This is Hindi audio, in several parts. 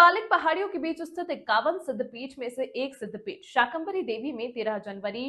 शिवालिक पहाड़ियों के बीच स्थित 51 सिद्धपीठ में से एक सिद्धपीठ शाकंभरी देवी में 13 जनवरी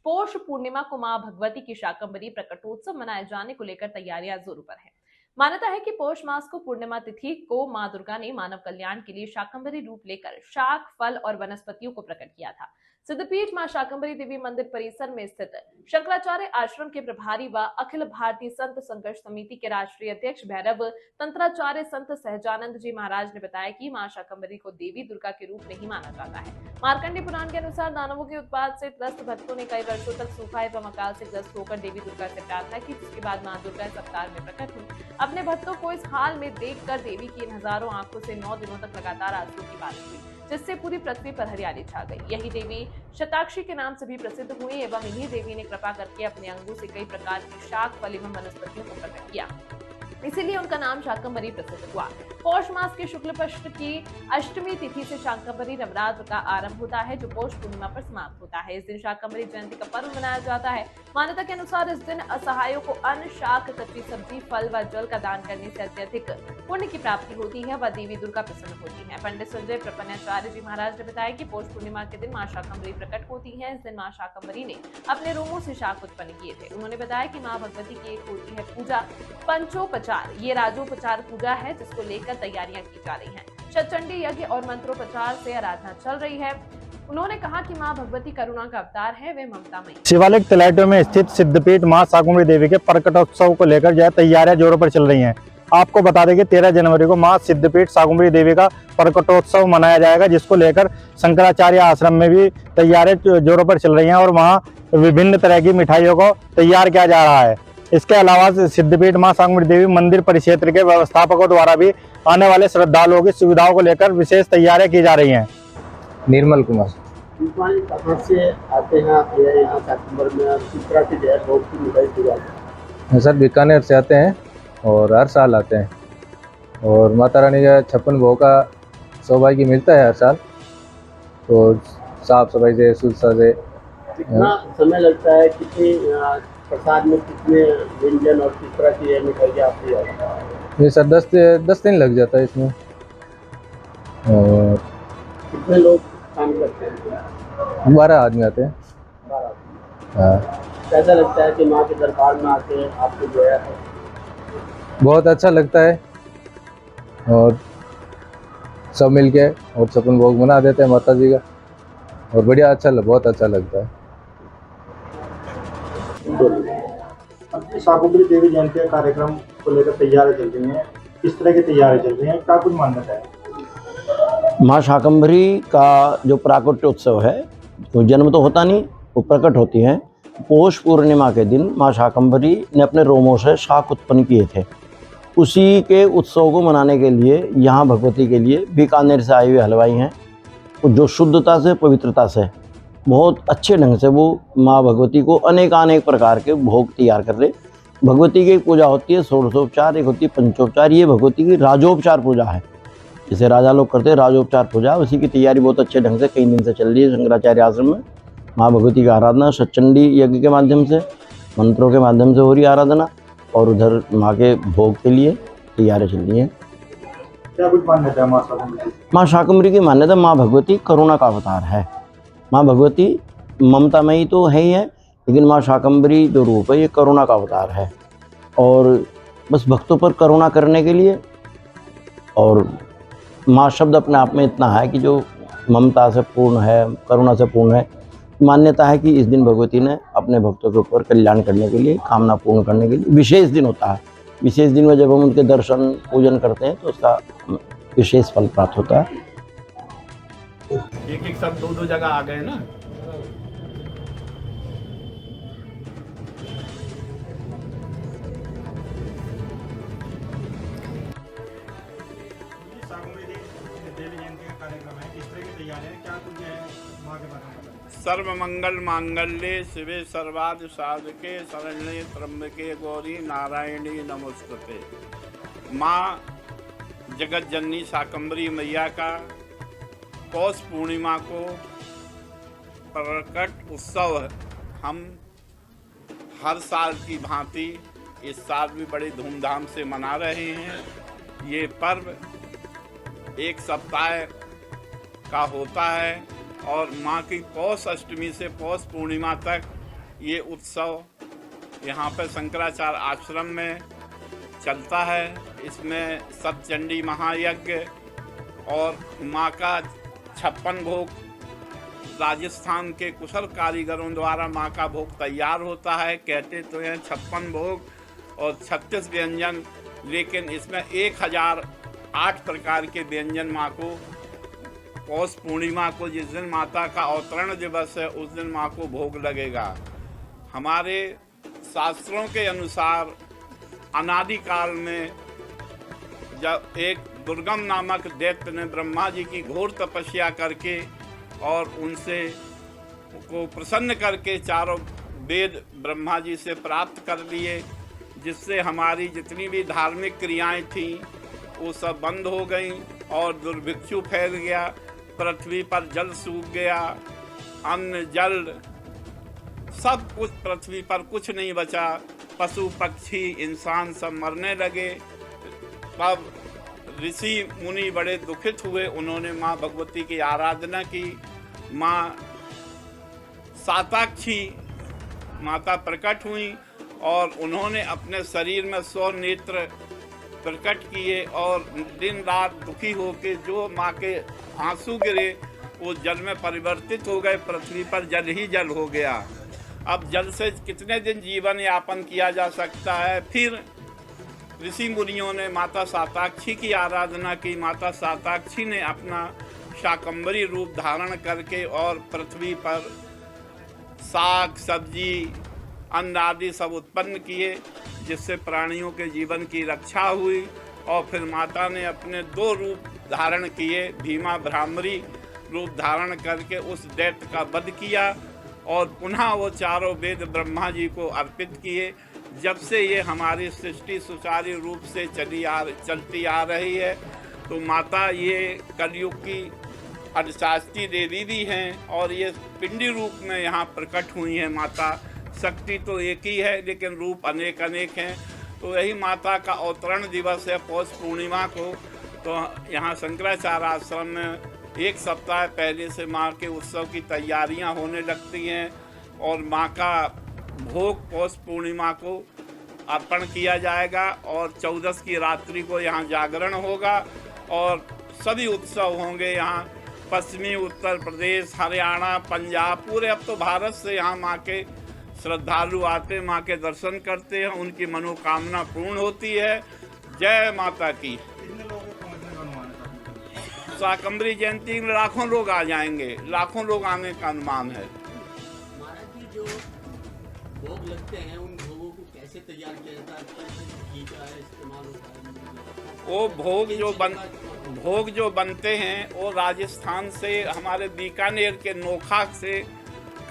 पौष पूर्णिमा को मां भगवती की शाकंभरी प्रकटोत्सव मनाए जाने को लेकर तैयारियां जोरों पर है। मान्यता है कि पौष मास को पूर्णिमा तिथि को मां दुर्गा ने मानव कल्याण के लिए शाकंभरी रूप लेकर शाक, फल और वनस्पतियों को प्रकट किया था। सिद्धपीठ मां शाकंभरी देवी मंदिर परिसर में स्थित शंकराचार्य आश्रम के प्रभारी व अखिल भारतीय संत संघर्ष समिति के राष्ट्रीय अध्यक्ष भैरव तंत्राचार्य संत सहजानंद जी महाराज ने बताया कि मां शाकंभरी को देवी दुर्गा के रूप में ही माना जाता है। मार्कंडे पुराण के अनुसार दानवों के उत्पात से त्रस्त भक्तों ने कई वर्षों तक सूखा एवं अकाल से ग्रस्त होकर देवी दुर्गा से प्रार्थना की, जिसके बाद मां दुर्गा इस अवतार में प्रकट हुई। अपने भक्तों को इस हाल में देखकर देवी की इन हजारों आंखों से 9 दिनों तक लगातार आंसू की बारिश हुई, जिससे पूरी पृथ्वी पर हरियाली छा गई। यही देवी शताक्षी के नाम से भी प्रसिद्ध हुई एवं इन्हीं देवी ने कृपा करके अपने अंगों से कई प्रकार की शाक, फल एवं वनस्पतियों को प्रकट किया, इसीलिए उनका नाम शाकंभरी प्रसिद्ध हुआ। पौष मास के शुक्ल पक्ष की अष्टमी तिथि से शाकंभरी नवरात्र का आरंभ होता है, जो पौष पूर्णिमा पर समाप्त होता है। इस दिन शाकंभरी जयंती का पर्व मनाया जाता है। मान्यता के अनुसार इस दिन असहायों को अन्न, शाक, कच्ची सब्जी, फल व जल का दान करने से अत्यधिक पुण्य की प्राप्ति होती है व देवी दुर्गा प्रसन्न होती है। पंडित संजय प्रपन्नाचार्य जी महाराज ने बताया कि पौष पूर्णिमा के दिन मां शाकंभरी प्रकट होती है। इस दिन मां शाकंभरी ने अपने रोमों से शाक उत्पन्न किए थे। उन्होंने बताया कि मां भगवती की एक होती है पूजा पंचोपचार, ये राजोपचार पूजा है जिसको लेकर तैयारियां की जा रही हैं। शतचंडी यज्ञ और मंत्रोपचार से आराधना चल रही है। उन्होंने कहा कि मां भगवती करुणा का अवतार है, वे ममतामयी। शिवालिक तलैटों में स्थित सिद्धपीठ मां शाकंभरी देवी के प्रकटोत्सव को लेकर जो है तैयारियां जोरों पर चल रही हैं। आपको बता दें कि 13 जनवरी को मां सिद्धपीठ शाकंभरी देवी का प्रकटोत्सव मनाया जाएगा, जिसको लेकर शंकराचार्य आश्रम में भी तैयारियां जोरों पर चल रही हैं और वहां विभिन्न तरह की मिठाइयों को तैयार किया जा रहा है। इसके अलावा सिद्धपीठ मां शाकंभरी देवी मंदिर परिक्षेत्र के व्यवस्थापकों द्वारा भी आने वाले श्रद्धालुओं की सुविधाओं को लेकर विशेष तैयारियां की जा रही हैं। निर्मल कुमार कहाँ से आते हैं आप यहाँ शाकंभर में? किस तरह की जो है बहुत सी मिठाई की जाती है? सर बीकानेर से आते हैं और हर साल आते हैं और माता रानी का 56 भोग का सौभाग्य मिलता है हर साल। तो साफ सफाई से, शुद्धता से। कितना समय लगता है, कितनी प्रसाद में कितने व्यंजन और किस तरह की मिठाई आती है? ये सर 10 दिन लग जाता है इसमें। और कितने लोग काम करते हैं? 12 आदमी आते हैं। 12। हाँ, कैसा लगता है कि माँ के दरबार में आके आपको जो है? बहुत अच्छा लगता है और सब मिलके और 56 भोग बना देते हैं माता जी का और बढ़िया बहुत अच्छा लगता है। शाकंभरी देवी जयंती के कार्यक्रम को लेकर तैयारियां चल रही हैं, किस तरह की तैयारियां चल रही हैं, क्या कुछ मान्यता है? माँ शाकंभरी का जो प्राकट्योत्सव है, तो जन्म तो होता नहीं, वो प्रकट होती हैं। पौष पूर्णिमा के दिन माँ शाकंभरी ने अपने रोमों से शाक उत्पन्न किए थे। उसी के उत्सव को मनाने के लिए यहाँ भगवती के लिए बीकानेर से आए हुए हलवाई हैं, जो शुद्धता से, पवित्रता से, बहुत अच्छे ढंग से वो माँ भगवती को अनेक प्रकार के भोग तैयार कर रहे। भगवती की एक पूजा होती है षोडशोपचार, एक होती है पंचोपचार। ये भगवती की राजोपचार पूजा है, जिसे राजा लोग करते हैं राजोपचार पूजा। उसी की तैयारी बहुत अच्छे ढंग से कई दिन से चल रही है शंकराचार्य आश्रम में। माँ भगवती की आराधना शतचंडी यज्ञ के माध्यम से, मंत्रों के माध्यम से हो रही आराधना और उधर माँ के भोग के लिए तैयारियां चल रही हैं। क्या कुछ मान्यता है मां शाकंभरी? माँ शाकंभरी की मान्यता, माँ भगवती करुणा का अवतार है। माँ भगवती ममतामयी तो है ही है, लेकिन माँ शाकंभरी जो रूप है ये करुणा का अवतार है और बस भक्तों पर करुणा करने के लिए। और माँ शब्द अपने आप में इतना है कि जो ममता से पूर्ण है, करुणा से पूर्ण है। मान्यता है कि इस दिन भगवती ने अपने भक्तों के ऊपर कल्याण करने के लिए, कामना पूर्ण करने के लिए विशेष दिन होता है। विशेष दिन में जब हम उनके दर्शन पूजन करते हैं तो उसका विशेष फल प्राप्त होता है। एक सब दो जगह आ गए ना। सर्व मंगल मांगल्ये शिवे सर्वार्थ साधके शरण्ये त्र्यंबके गौरी नारायणी नमोस्तुते। माँ जगत जननी शाकंभरी मैया का पौष पूर्णिमा को प्रकट उत्सव हम हर साल की भांति इस साल भी बड़े धूमधाम से मना रहे हैं। ये पर्व एक सप्ताह का होता है और माँ की पौष अष्टमी से पौष पूर्णिमा तक ये उत्सव यहाँ पर शंकराचार्य आश्रम में चलता है। इसमें सतचंडी महायज्ञ और माँ का 56 भोग राजस्थान के कुशल कारीगरों द्वारा माँ का भोग तैयार होता है। कहते तो हैं 56 भोग और 36 व्यंजन, लेकिन इसमें 1008 प्रकार के व्यंजन माँ को पौष पूर्णिमा को, जिस दिन माता का अवतरण दिवस है, उस दिन माँ को भोग लगेगा। हमारे शास्त्रों के अनुसार अनादिकाल में जब एक दुर्गम नामक दैत्य ने ब्रह्मा जी की घोर तपस्या करके और उनसे को प्रसन्न करके चारों वेद ब्रह्मा जी से प्राप्त कर लिए, जिससे हमारी जितनी भी धार्मिक क्रियाएं थीं वो सब बंद हो गईं और दुर्भिक्षु फैल गया। पृथ्वी पर जल सूख गया, अन्न जल सब कुछ, पृथ्वी पर कुछ नहीं बचा। पशु पक्षी इंसान सब मरने लगे। तब ऋषि मुनि बड़े दुखित हुए। उन्होंने माँ भगवती की आराधना की। माँ साताक्षी माता प्रकट हुई और उन्होंने अपने शरीर में 100 नेत्र प्रकट किए और दिन रात दुखी होकर जो माँ के आंसू गिरे वो जल में परिवर्तित हो गए। पृथ्वी पर जल ही जल हो गया। अब जल से कितने दिन जीवन यापन किया जा सकता है। फिर ऋषि मुनियों ने माता साताक्षी की आराधना की। माता साताक्षी ने अपना शाकंभरी रूप धारण करके और पृथ्वी पर साग सब्जी अन्न आदि सब उत्पन्न किए, जिससे प्राणियों के जीवन की रक्षा हुई। और फिर माता ने अपने 2 रूप धारण किए, भीमा भ्रामरी रूप धारण करके उस दैत्य का वध किया और पुनः वो चारों वेद ब्रह्मा जी को अर्पित किए। जब से ये हमारी सृष्टि सुचारू रूप से चलती आ रही है, तो माता ये कलयुग की अधिशास्त्री देवी भी हैं और ये पिंडी रूप में यहाँ प्रकट हुई हैं। माता शक्ति तो एक ही है, लेकिन रूप अनेक अनेक हैं। तो यही माता का अवतरण दिवस है पौष पूर्णिमा को। तो यहाँ शंकराचार्य आश्रम में 1 सप्ताह पहले से माँ के उत्सव की तैयारियाँ होने लगती हैं और माँ का भोग पौष पूर्णिमा को अर्पण किया जाएगा और 14 की रात्रि को यहाँ जागरण होगा और सभी उत्सव होंगे। यहाँ पश्चिमी उत्तर प्रदेश, हरियाणा, पंजाब, पूरे अब तो भारत से यहाँ माँ के श्रद्धालु आते, माँ के दर्शन करते हैं, उनकी मनोकामना पूर्ण होती है। जय माता की। शाकंभरी जयंती में लाखों लोग आ जाएंगे, लाखों लोग आने का अनुमान है। महाराज जी, जो भोग लगते हैं उन भोगों को कैसे तैयार किया जाता है? घी का इस्तेमाल होता है? वो भोग जो बनते हैं वो राजस्थान से, हमारे बीकानेर के नोखा से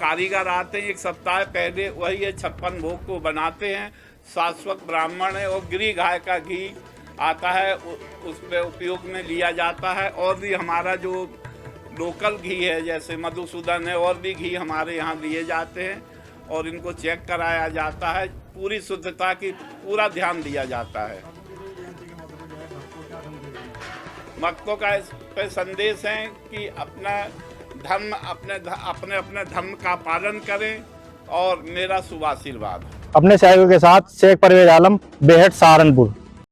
कारीगर आते हैं। 1 सप्ताह पहले वही ये 56 भोग को बनाते हैं। शाश्वत ब्राह्मण है और गिरी गाय का घी आता है, उस पे उपयोग में लिया जाता है। और भी हमारा जो लोकल घी है जैसे मधुसूदन है, और भी घी हमारे यहाँ लिए जाते हैं और इनको चेक कराया जाता है। पूरी शुद्धता की पूरा ध्यान दिया जाता है। भक्तों का इस पे संदेश है कि अपना धर्म अपने धर्म का पालन करें और मेरा शुभ आशीर्वाद। अपने सहयोगियों के साथ शेख परवेज आलम, बेहट, सहारनपुर।